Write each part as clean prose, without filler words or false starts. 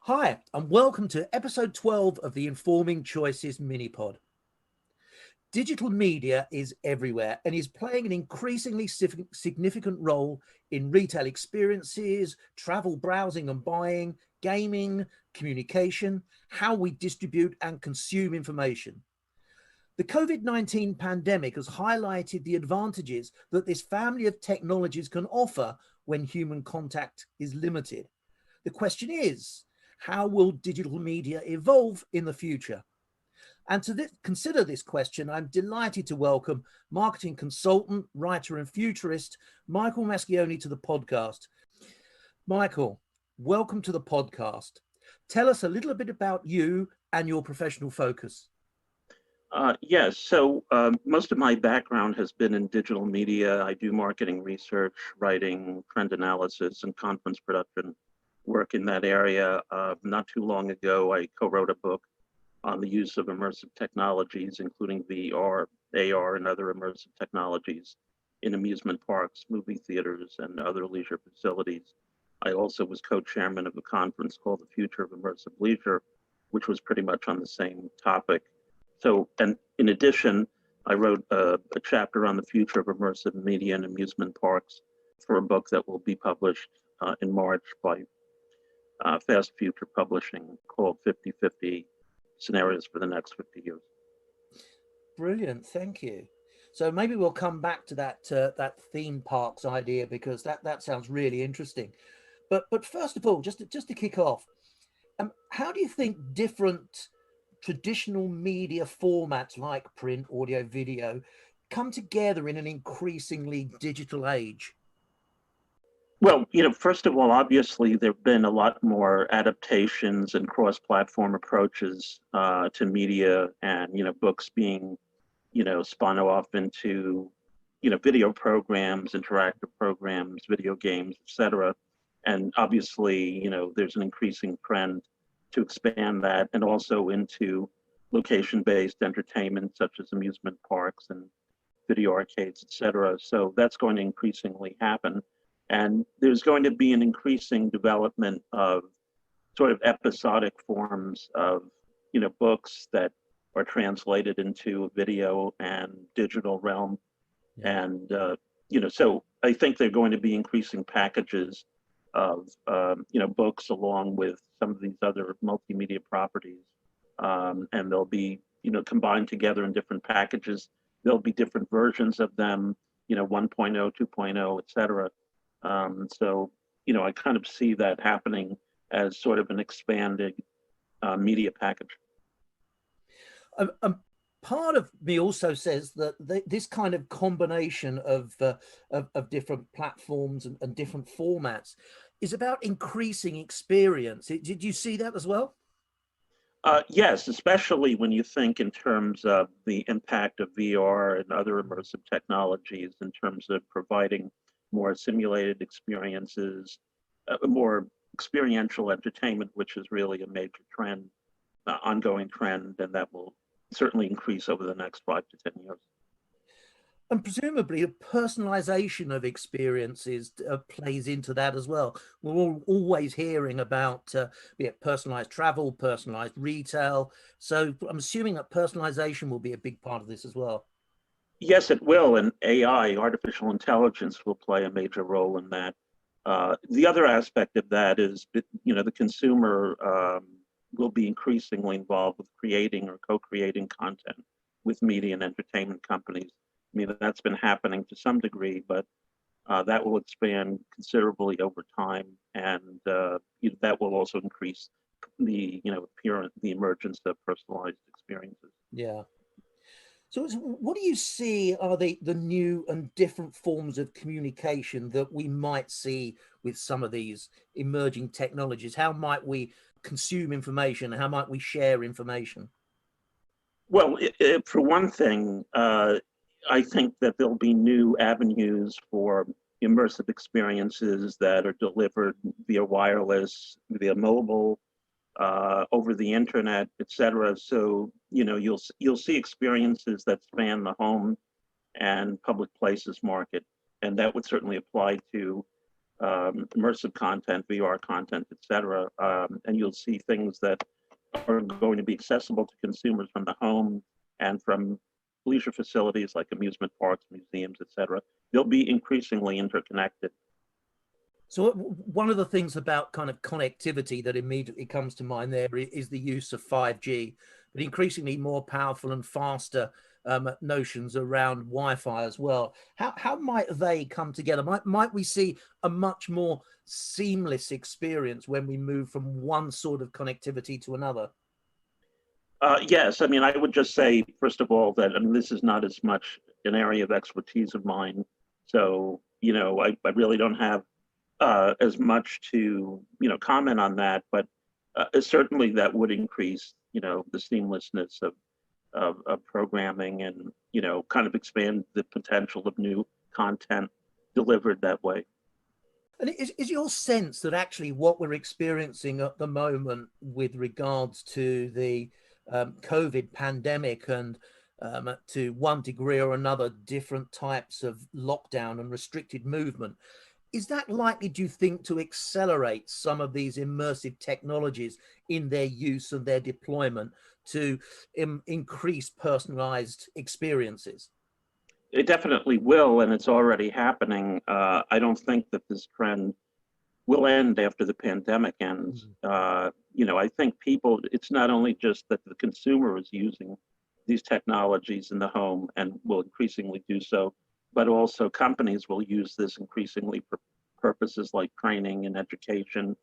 Hi, and welcome to episode 12 of the Informing Choices mini-pod. Digital media is everywhere and is playing an increasingly significant role in retail experiences, travel, browsing and buying, gaming, communication, how we distribute and consume information. The COVID-19 pandemic has highlighted the advantages that this family of technologies can offer when human contact is limited. The question is, how will digital media evolve in the future? And to consider this question, I'm delighted to welcome marketing consultant, writer and futurist, Michael Mascioni to the podcast. Michael, welcome to the podcast. Tell us a little bit about you and your professional focus. Yes, so most of my background has been in digital media. I do marketing research, writing, trend analysis, and conference production work in that area. Not too long ago, I co-wrote a book on the use of immersive technologies, including VR, AR, and other immersive technologies in amusement parks, movie theaters, and other leisure facilities. I also was co-chairman of a conference called The Future of Immersive Leisure, which was pretty much on the same topic. So, and in addition, I wrote a chapter on the future of immersive media and amusement parks for a book that will be published in March by Fast Future Publishing called 50/50 Scenarios for the Next 50 Years. Brilliant, thank you. So maybe we'll come back to that theme parks idea because that sounds really interesting. But first of all, just to kick off, how do you think different traditional media formats like print, audio, video come together in an increasingly digital age? Well, first of all, obviously, there have been a lot more adaptations and cross-platform approaches to media and, books being, spun off into, video programs, interactive programs, video games, etc. And obviously, there's an increasing trend to expand that and also into location-based entertainment such as amusement parks and video arcades, etc. So that's going to increasingly happen. And there's going to be an increasing development of sort of episodic forms of, books that are translated into a video and digital realm. Yeah. And, so I think they're going to be increasing packages of, books along with some of these other multimedia properties. And they'll be, combined together in different packages. There'll be different versions of them, 1.0, 2.0, et cetera. So, I kind of see that happening as sort of an expanded media package. Part of me also says that this kind of combination of different platforms and different formats is about increasing experience. Did you see that as well? Yes, especially when you think in terms of the impact of VR and other immersive technologies in terms of providing more simulated experiences, more experiential entertainment, which is really a major trend, ongoing trend, and that will certainly increase over the next 5 to 10 years. And presumably a personalization of experiences plays into that as well. We're always hearing about personalized travel, personalized retail. So I'm assuming that personalization will be a big part of this as well. Yes, it will. And AI, artificial intelligence, will play a major role in that. The other aspect of that is, the consumer will be increasingly involved with creating or co-creating content with media and entertainment companies. I mean, that's been happening to some degree, but that will expand considerably over time, and that will also increase the the emergence of personalized experiences. Yeah. So what do you see are the new and different forms of communication that we might see with some of these emerging technologies? How might we consume information? How might we share information? Well, for one thing, I think that there'll be new avenues for immersive experiences that are delivered via wireless, via mobile, over the internet, et cetera. So, you'll see experiences that span the home and public places market. And that would certainly apply to immersive content, VR content, etc. And you'll see things that are going to be accessible to consumers from the home and from leisure facilities like amusement parks, museums, etc. They'll be increasingly interconnected. So one of the things about kind of connectivity that immediately comes to mind there is the use of 5G, but increasingly more powerful and faster notions around Wi-Fi as well. How might they come together? Might we see a much more seamless experience when we move from one sort of connectivity to another? Yes, I mean, I would just say, first of all, that this is not as much an area of expertise of mine. So, I really don't have as much to comment on that, but certainly that would increase the seamlessness of programming and kind of expand the potential of new content delivered that way. And is your sense that actually what we're experiencing at the moment with regards to the COVID pandemic and to one degree or another different types of lockdown and restricted movement, is that likely, do you think, to accelerate some of these immersive technologies in their use and their deployment to increase personalized experiences? It definitely will, and it's already happening. I don't think that this trend will end after the pandemic ends. I think it's not only just that the consumer is using these technologies in the home and will increasingly do so, but also companies will use this increasingly for purposes like training and education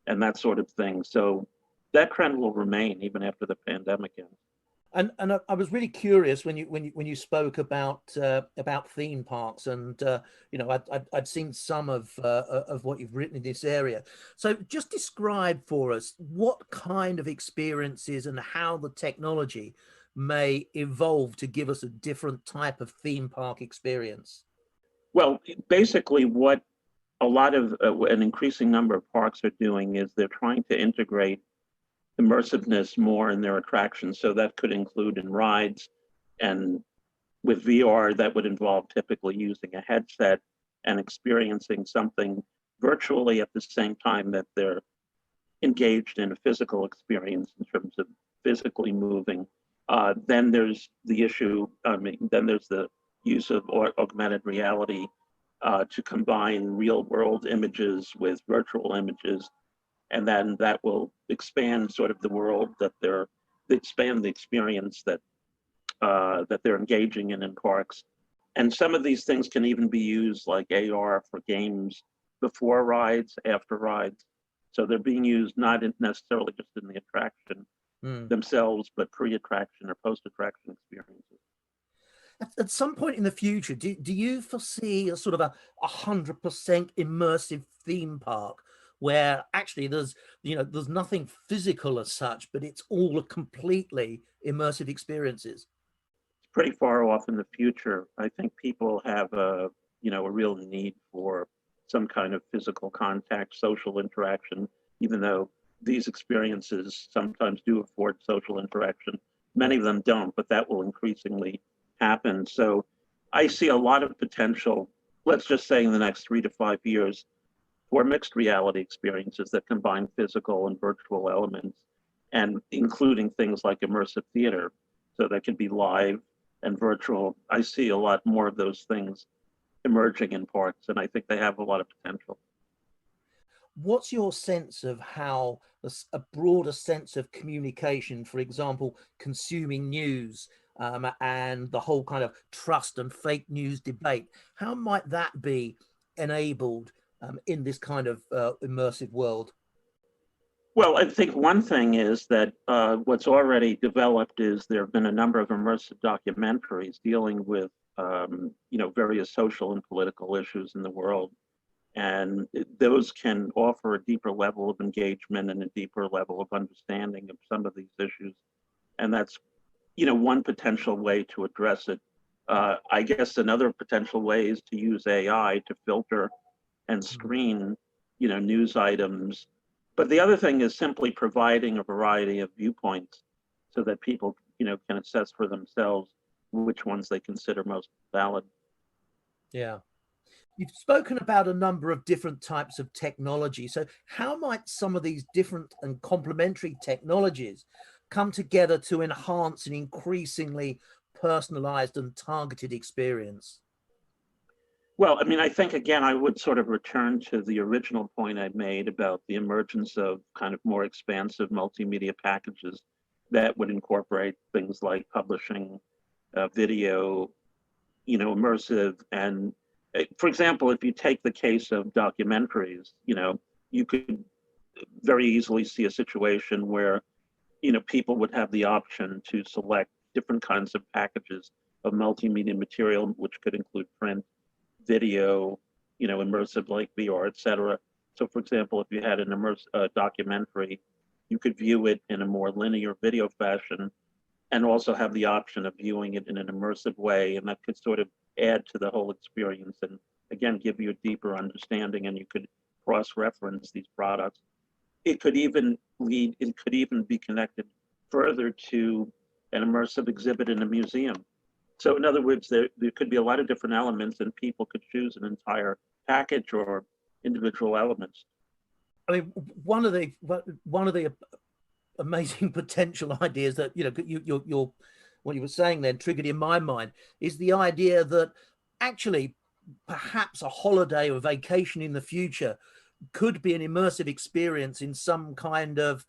and that sort of thing. So that trend will remain even after the pandemic ends. And I was really curious when you spoke about theme parks, and I'd seen some of what you've written in this area. So just describe for us what kind of experiences and how the technology may evolve to give us a different type of theme park experience. Well, basically, what a lot of an increasing number of parks are doing is they're trying to integrate immersiveness more in their attractions. So that could include in rides, and with VR, that would involve typically using a headset and experiencing something virtually at the same time that they're engaged in a physical experience in terms of physically moving. Then there's the issue, then there's the use of augmented reality to combine real world images with virtual images. And then that will expand sort of the world that expand the experience that they're engaging in parks. And some of these things can even be used like AR for games before rides, after rides. So they're being used not necessarily just in the attraction themselves, but pre-attraction or post-attraction experiences. At some point in the future, do you foresee a sort of a 100% immersive theme park where actually there's nothing physical as such, but it's all a completely immersive experiences? It's pretty far off in the future. I think people have a real need for some kind of physical contact, social interaction, even though these experiences sometimes do afford social interaction. Many of them don't, but that will increasingly happen. So I see a lot of potential, let's just say in the next 3 to 5 years, for mixed reality experiences that combine physical and virtual elements, and including things like immersive theater. So that can be live and virtual. I see a lot more of those things emerging in parks, and I think they have a lot of potential. What's your sense of how a broader sense of communication, for example, consuming news, and the whole kind of trust and fake news debate, how might that be enabled in this kind of immersive world? Well, I think one thing is that what's already developed is there have been a number of immersive documentaries dealing with various social and political issues in the world. And those can offer a deeper level of engagement and a deeper level of understanding of some of these issues. And that's, one potential way to address it. I guess another potential way is to use AI to filter and screen, news items. But the other thing is simply providing a variety of viewpoints so that people, can assess for themselves which ones they consider most valid. Yeah. You've spoken about a number of different types of technology. So how might some of these different and complementary technologies come together to enhance an increasingly personalized and targeted experience? Well, I mean, I think again, I would sort of return to the original point I made about the emergence of kind of more expansive multimedia packages that would incorporate things like publishing, video, immersive. And for example, if you take the case of documentaries, you could very easily see a situation where, people would have the option to select different kinds of packages of multimedia material, which could include print, video, immersive like VR, etc. So, for example, if you had an immersive documentary, you could view it in a more linear video fashion, and also have the option of viewing it in an immersive way, and that could sort of add to the whole experience, and again give you a deeper understanding, and you could cross-reference these products. It could even be connected further to an immersive exhibit in a museum. So in other words, there could be a lot of different elements, and people could choose an entire package or individual elements. I mean, one of the amazing potential ideas that you're what you were saying then triggered in my mind is the idea that actually perhaps a holiday or vacation in the future could be an immersive experience in some kind of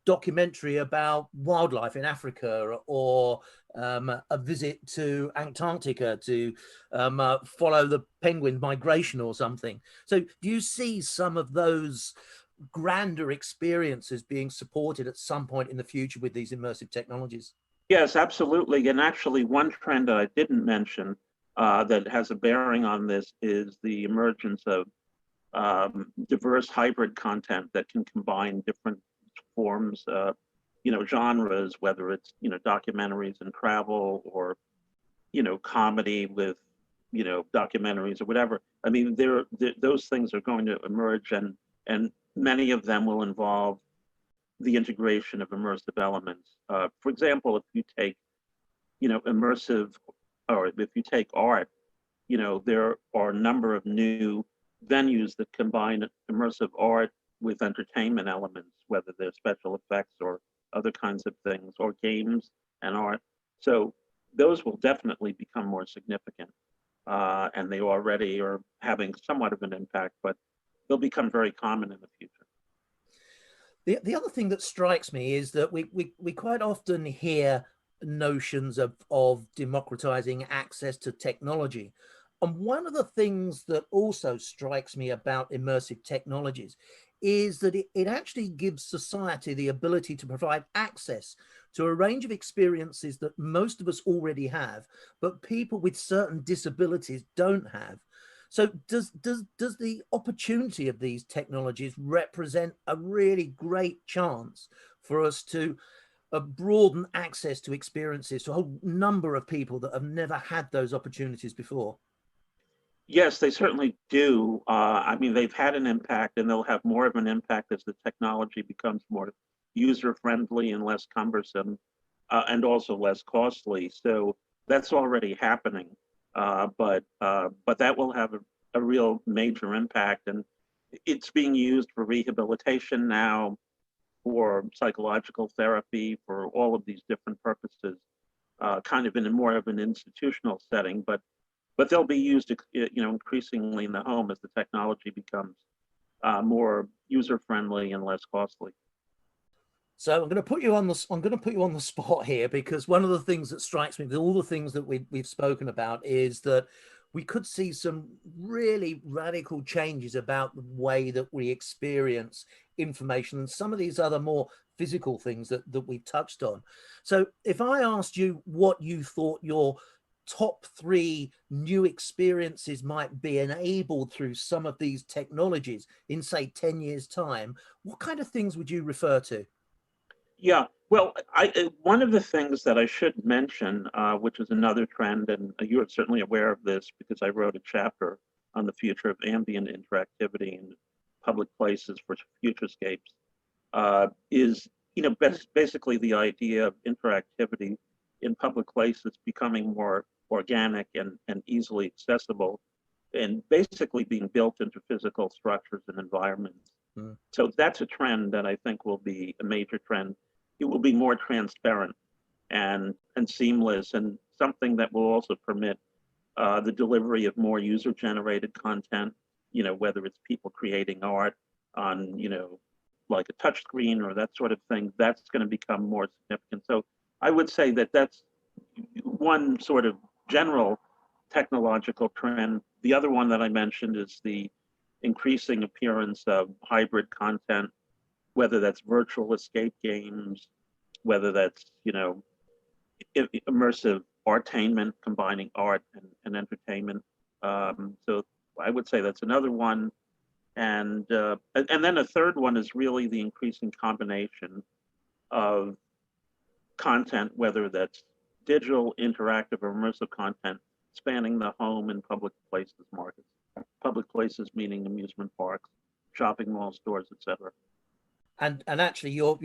documentary about wildlife in Africa, or a visit to Antarctica to follow the penguin migration or something. So do you see some of those grander experiences being supported at some point in the future with these immersive technologies? Yes, absolutely. And actually, one trend I didn't mention that has a bearing on this is the emergence of diverse hybrid content that can combine different forms, genres, whether it's, documentaries and travel, or, comedy with, documentaries or whatever. I mean, those things are going to emerge, and many of them will involve the integration of immersive elements. For example, if you take, immersive, or if you take art, there are a number of new venues that combine immersive art with entertainment elements, whether they're special effects or other kinds of things, or games and art. So those will definitely become more significant. And they already are having somewhat of an impact, but they'll become very common in the future. The other thing that strikes me is that we quite often hear notions of democratizing access to technology. And one of the things that also strikes me about immersive technologies is that it actually gives society the ability to provide access to a range of experiences that most of us already have, but people with certain disabilities don't have. So does the opportunity of these technologies represent a really great chance for us to broaden access to experiences to a whole number of people that have never had those opportunities before? Yes, they certainly do. I mean, they've had an impact, and they'll have more of an impact as the technology becomes more user-friendly and less cumbersome, and also less costly. So that's already happening. But that will have a real major impact, and it's being used for rehabilitation now, for psychological therapy, for all of these different purposes, kind of in a more of an institutional setting. But they'll be used, increasingly in the home as the technology becomes more user friendly and less costly. So I'm going to put you on the spot here, because one of the things that strikes me with all the things that we've spoken about is that we could see some really radical changes about the way that we experience information and some of these other more physical things that we've touched on. So if I asked you what you thought your top three new experiences might be enabled through some of these technologies in, say, 10 years' time, what kind of things would you refer to? Yeah, well, one of the things that I should mention, which is another trend, and you are certainly aware of this because I wrote a chapter on the future of ambient interactivity in public places for futurescapes, is basically the idea of interactivity in public places becoming more organic and easily accessible. and basically being built into physical structures and environments. So that's a trend that I think will be a major trend. It will be more transparent and seamless, and something that will also permit the delivery of more user-generated content, whether it's people creating art on, like a touch screen or that sort of thing. That's going to become more significant. So I would say that that's one sort of general technological trend. The other one that I mentioned is the increasing appearance of hybrid content, whether that's virtual escape games, whether that's, immersive artainment, combining art and entertainment. So I would say that's another one. And then a third one is really the increasing combination of content, whether that's digital, interactive, or immersive content, spanning the home and public places markets. Public places meaning amusement parks, shopping malls, stores, etc. And actually, your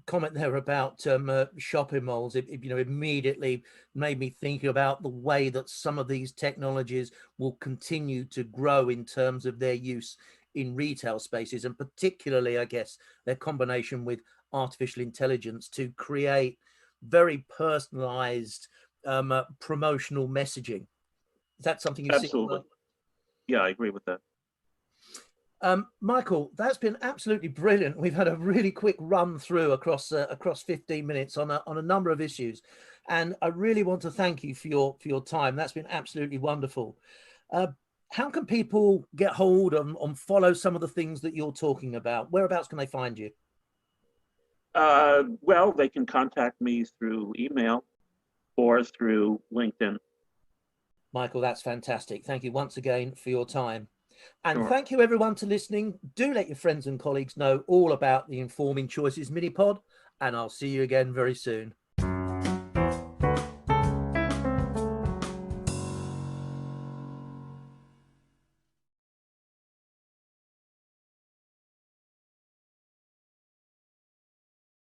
comment there about shopping malls, it immediately made me think about the way that some of these technologies will continue to grow in terms of their use in retail spaces, and particularly, I guess, their combination with artificial intelligence to create very personalized promotional messaging. Is that something you see? Absolutely. Yeah, I agree with that. Michael, that's been absolutely brilliant. We've had a really quick run through across 15 minutes on a number of issues, and I really want to thank you for your time. That's been absolutely wonderful. How can people get hold and follow some of the things that you're talking about? Whereabouts can they find you? Well, they can contact me through email or through LinkedIn. Michael, that's fantastic. Thank you once again for your time. And Sure. thank you everyone to listening. Do let your friends and colleagues know all about the Informing Choices mini pod, and I'll see you again very soon.